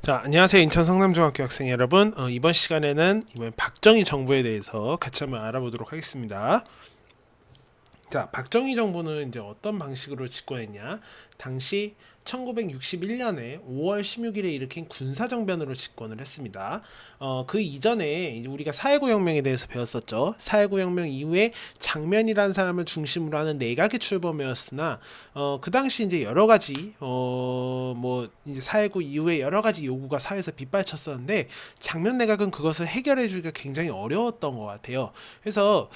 자, 안녕하세요. 인천 성남중학교 학생 여러분. 이번 시간에는 이번 박정희 정부에 대해서 같이 한번 알아보도록 하겠습니다. 자, 박정희 정부는 이제 어떤 방식으로 집권했냐? 당시 1961년에 5월 16일에 일으킨 군사정변으로 집권을 했습니다. 그 이전에 이제 우리가 4.19 혁명에 대해서 배웠었죠. 4.19 혁명 이후에 장면이라는 사람을 중심으로 하는 내각의 출범이었으나 그 당시 이제 여러 가지 뭐 이제 4.19 이후에 여러 가지 요구가 사회에서 빗발쳤었는데 장면 내각은 그것을 해결해 주기가 굉장히 어려웠던 것 같아요. 그래서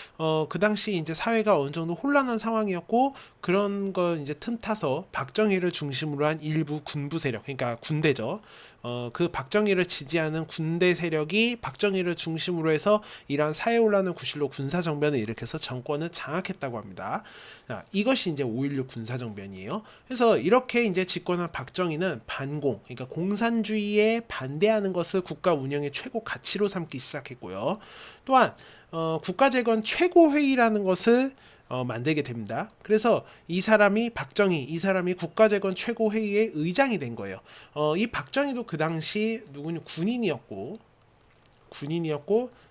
그 당시 이제 사회가 어느 정도 혼란한 상황이었고 그런 거 이제 틈타서 박정희를 중심으로 한 일부 군부 세력, 그러니까 군대죠. 그 박정희를 지지하는 군대 세력이 박정희를 중심으로 해서 이러한 사회혼란을 구실로 군사정변을 일으켜서 정권을 장악했다고 합니다. 자, 이것이 이제 5.16 군사정변이에요. 그래서 이렇게 이제 집권한 박정희는 반공, 그러니까 공산주의에 반대하는 것을 국가 운영의 최고 가치로 삼기 시작했고요. 또한 국가재건 최고회의라는 것을 만들게 됩니다. 그래서 이 사람이 국가재건 최고회의의 의장이 된 거예요. 이 박정희도 그 당시 누구냐 군인이었고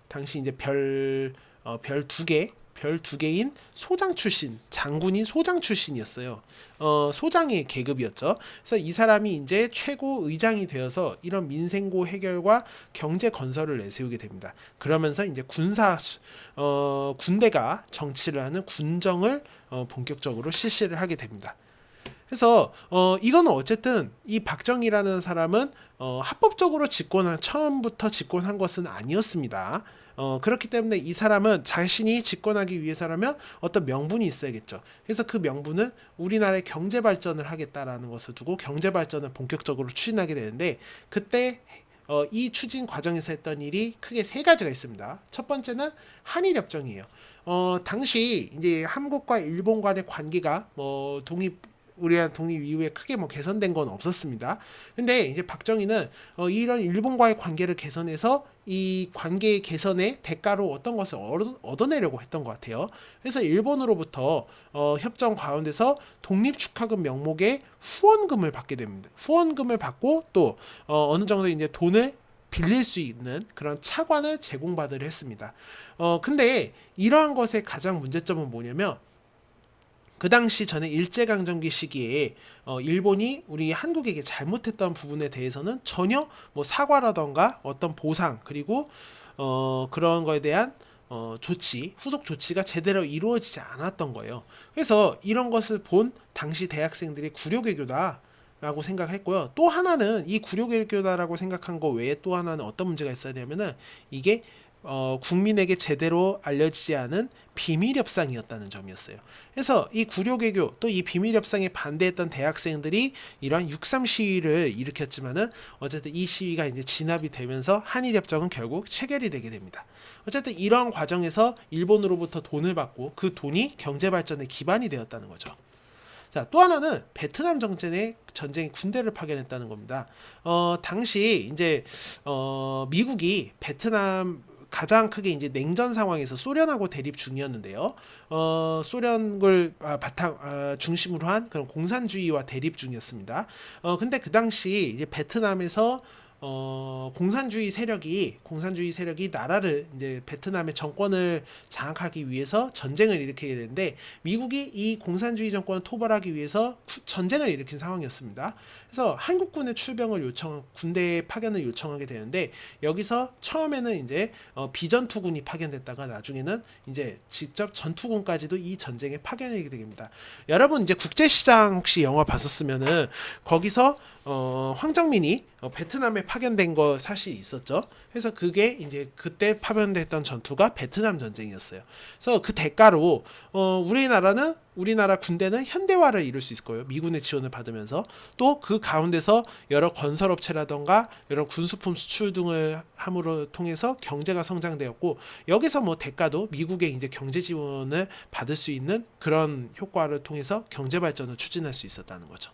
당시 이제 별 두 개인 소장 출신, 장군인 소장 출신이었어요. 소장의 계급이었죠. 그래서 이 사람이 이제 최고 의장이 되어서 이런 민생고 해결과 경제 건설을 내세우게 됩니다. 그러면서 이제 군대가 정치를 하는 군정을 본격적으로 실시를 하게 됩니다. 그래서 이거는 어쨌든 이 박정희라는 사람은 합법적으로 처음부터 집권한 것은 아니었습니다. 그렇기 때문에 이 사람은 자신이 집권하기 위해서라면 어떤 명분이 있어야겠죠. 그래서 그 명분은 우리나라의 경제 발전을 하겠다라는 것을 두고 경제 발전을 본격적으로 추진하게 되는데 그때 이 추진 과정에서 했던 일이 크게 세 가지가 있습니다. 첫 번째는 한일협정이에요. 당시 이제 한국과 일본 간의 관계가 우리나라 독립 이후에 크게 개선된 건 없었습니다. 근데 이제 박정희는 이런 일본과의 관계를 개선해서 이 관계 개선의 대가로 어떤 것을 얻어내려고 했던 것 같아요. 그래서 일본으로부터 협정 가운데서 독립축하금 명목의 후원금을 받게 됩니다. 후원금을 받고 또 어느 정도 이제 돈을 빌릴 수 있는 그런 차관을 제공받으려 했습니다. 근데 이러한 것의 가장 문제점은 뭐냐면 그 당시 전에 일제강점기 시기에 일본이 우리 한국에게 잘못했던 부분에 대해서는 전혀 사과라던가 어떤 보상 그리고 그런 거에 대한 후속 조치가 제대로 이루어지지 않았던 거예요. 그래서 이런 것을 본 당시 대학생들이 굴욕외교다 라고 생각을 했고요. 또 하나는 이 굴욕외교다라고 생각한 거 외에 또 하나는 어떤 문제가 있었냐면은 이게 국민에게 제대로 알려지지 않은 비밀협상이었다는 점이었어요. 그래서 이 구려개교 또 이 비밀협상에 반대했던 대학생들이 이러한 6.3 시위를 일으켰지만은 어쨌든 이 시위가 이제 진압이 되면서 한일협정은 결국 체결이 되게 됩니다. 어쨌든 이러한 과정에서 일본으로부터 돈을 받고 그 돈이 경제발전의 기반이 되었다는 거죠. 자, 또 하나는 베트남 전쟁에 군대를 파견했다는 겁니다. 당시 이제 미국이 베트남 가장 크게 이제 냉전 상황에서 소련하고 대립 중이었는데요. 소련을 중심으로 한 그런 공산주의와 대립 중이었습니다. 근데 그 당시 이제 베트남에서 공산주의 세력이 나라를 이제 베트남의 정권을 장악하기 위해서 전쟁을 일으키게 되는데 미국이 이 공산주의 정권을 토벌하기 위해서 전쟁을 일으킨 상황이었습니다. 그래서 한국군의 군대 파견을 요청하게 되는데 여기서 처음에는 이제 비전투군이 파견됐다가 나중에는 이제 직접 전투군까지도 이 전쟁에 파견하게 됩니다. 여러분 이제 국제시장 혹시 영화 봤었으면은 거기서 황정민이 베트남에 파견된 거 사실이 있었죠. 그래서 그게 이제 그때 파견됐던 전투가 베트남 전쟁이었어요. 그래서 그 대가로 우리나라 군대는 현대화를 이룰 수 있을 거예요. 미군의 지원을 받으면서 또 그 가운데서 여러 건설업체라던가 여러 군수품 수출 등을 함으로 통해서 경제가 성장되었고 여기서 대가도 미국의 이제 경제 지원을 받을 수 있는 그런 효과를 통해서 경제 발전을 추진할 수 있었다는 거죠.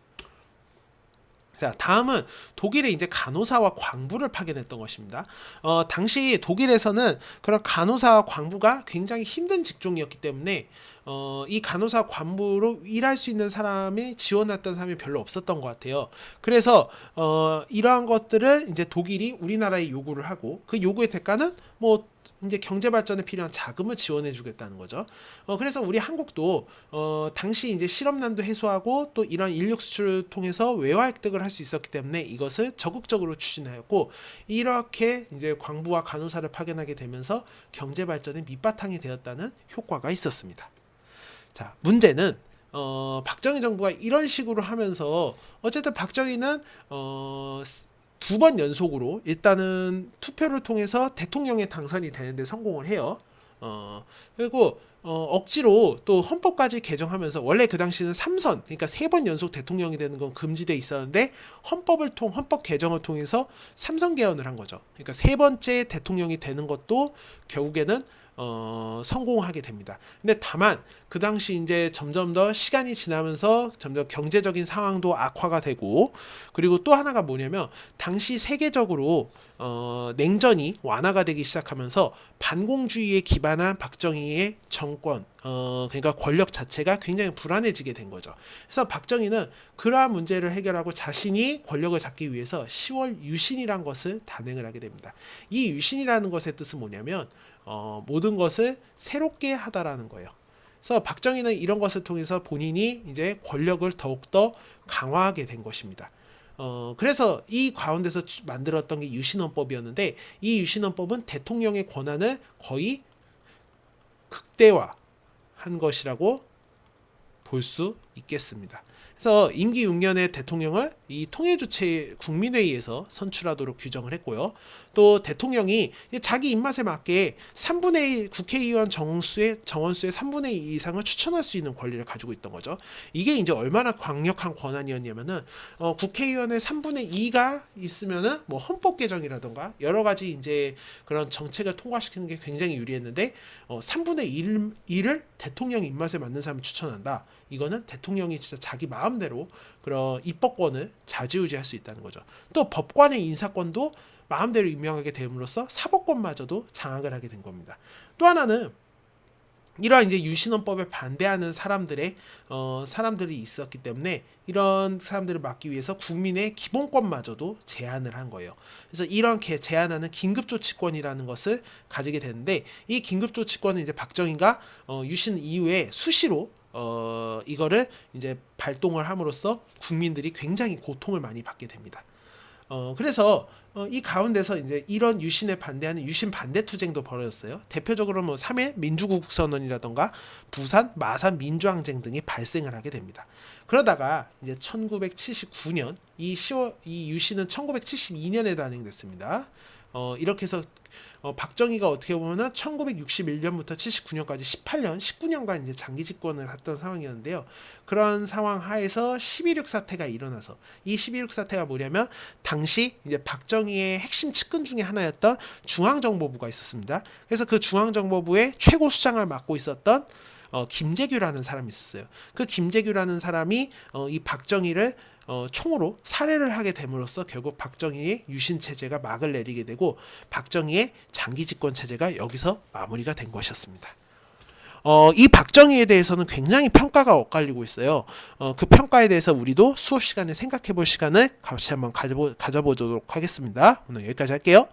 자, 다음은 독일의 이제 간호사와 광부를 파견했던 것입니다. 당시 독일에서는 그런 간호사와 광부가 굉장히 힘든 직종이었기 때문에 이 간호사 관부로 일할 수 있는 사람이 지원했던 사람이 별로 없었던 것 같아요. 그래서 이러한 것들을 이제 독일이 우리나라에 요구를 하고 그 요구의 대가는 뭐 이제 경제 발전에 필요한 자금을 지원해 주겠다는 거죠. 그래서 우리 한국도 당시 이제 실업난도 해소하고 또 이런 인력 수출을 통해서 외화 획득을 할 수 있었기 때문에 이것을 적극적으로 추진하였고, 이렇게 이제 광부와 간호사를 파견하게 되면서 경제 발전의 밑바탕이 되었다는 효과가 있었습니다. 자, 문제는 박정희 정부가 이런 식으로 하면서 어쨌든 박정희는 두 번 연속으로 일단은 투표를 통해서 대통령에 당선이 되는데 성공을 해요. 그리고 억지로 또 헌법까지 개정하면서, 원래 그 당시는 3선, 그러니까 3번 연속 대통령이 되는 건 금지돼 있었는데 헌법 개정을 통해서 3선 개헌을 한 거죠. 그러니까 3번째 대통령이 되는 것도 결국에는 성공하게 됩니다. 근데 다만 그 당시 이제 점점 더 시간이 지나면서 점점 경제적인 상황도 악화가 되고, 그리고 또 하나가 뭐냐면 당시 세계적으로 냉전이 완화가 되기 시작하면서 반공주의에 기반한 박정희의 정권, 그러니까 권력 자체가 굉장히 불안해지게 된 거죠. 그래서 박정희는 그러한 문제를 해결하고 자신이 권력을 잡기 위해서 10월 유신이란 것을 단행을 하게 됩니다. 이 유신이라는 것의 뜻은 뭐냐면 모든 것을 새롭게 하다라는 거예요. 그래서 박정희는 이런 것을 통해서 본인이 이제 권력을 더욱더 강화하게 된 것입니다. 그래서 이 가운데서 만들었던 게 유신헌법이었는데, 이 유신헌법은 대통령의 권한을 거의 극대화한 것이라고 볼 수 있겠습니다. 그래서 임기 6년의 대통령을 이 통일주체 국민회의에서 선출하도록 규정을 했고요. 또 대통령이 자기 입맛에 맞게 3분의 1 국회의원 정원수의 3분의 2 이상을 추천할 수 있는 권리를 가지고 있던 거죠. 이게 이제 얼마나 강력한 권한이었냐면은 국회의원의 3분의 2가 있으면은 뭐 헌법 개정이라던가 여러 가지 이제 그런 정책을 통과시키는 게 굉장히 유리했는데 3분의 1을 대통령 입맛에 맞는 사람을 추천한다. 이거는 대통령이 진짜 자기 마음대로 그런 입법권을 좌지우지할 수 있다는 거죠. 또 법관의 인사권도 마음대로 임명하게 됨으로써 사법권마저도 장악을 하게 된 겁니다. 또 하나는 이러한 이제 유신헌법에 반대하는 사람들이 있었기 때문에 이런 사람들을 막기 위해서 국민의 기본권마저도 제한을 한 거예요. 그래서 이런 제한하는 긴급조치권이라는 것을 가지게 되는데, 이 긴급조치권은 이제 박정희가 유신 이후에 수시로 이거를 이제 발동을 함으로써 국민들이 굉장히 고통을 많이 받게 됩니다. 그래서 이 가운데서 이제 이런 유신에 반대하는 유신 반대 투쟁도 벌어졌어요. 대표적으로 뭐 3.1 민주국선언이라던가 부산 마산 민주항쟁 등이 발생을 하게 됩니다. 그러다가 이제 1979년 이 유신은 1972년에 단행됐습니다. 이렇게 해서 박정희가 어떻게 보면은 1961년부터 79년까지 19년간 이제 장기 집권을 했던 상황이었는데요. 그런 상황 하에서 12.6 사태가 일어나서, 이 12.6 사태가 뭐냐면 당시 이제 박정희의 핵심 측근 중에 하나였던 중앙정보부가 있었습니다. 그래서 그 중앙정보부의 최고 수장을 맡고 있었던 김재규라는 사람이 있었어요. 그 김재규라는 사람이 이 박정희를 총으로 살해를 하게 됨으로써 결국 박정희의 유신 체제가 막을 내리게 되고 박정희의 장기 집권 체제가 여기서 마무리가 된 것이었습니다. 이 박정희에 대해서는 굉장히 평가가 엇갈리고 있어요. 그 평가에 대해서 우리도 수업 시간에 생각해 볼 시간을 같이 한번 가져보도록 하겠습니다. 오늘 여기까지 할게요.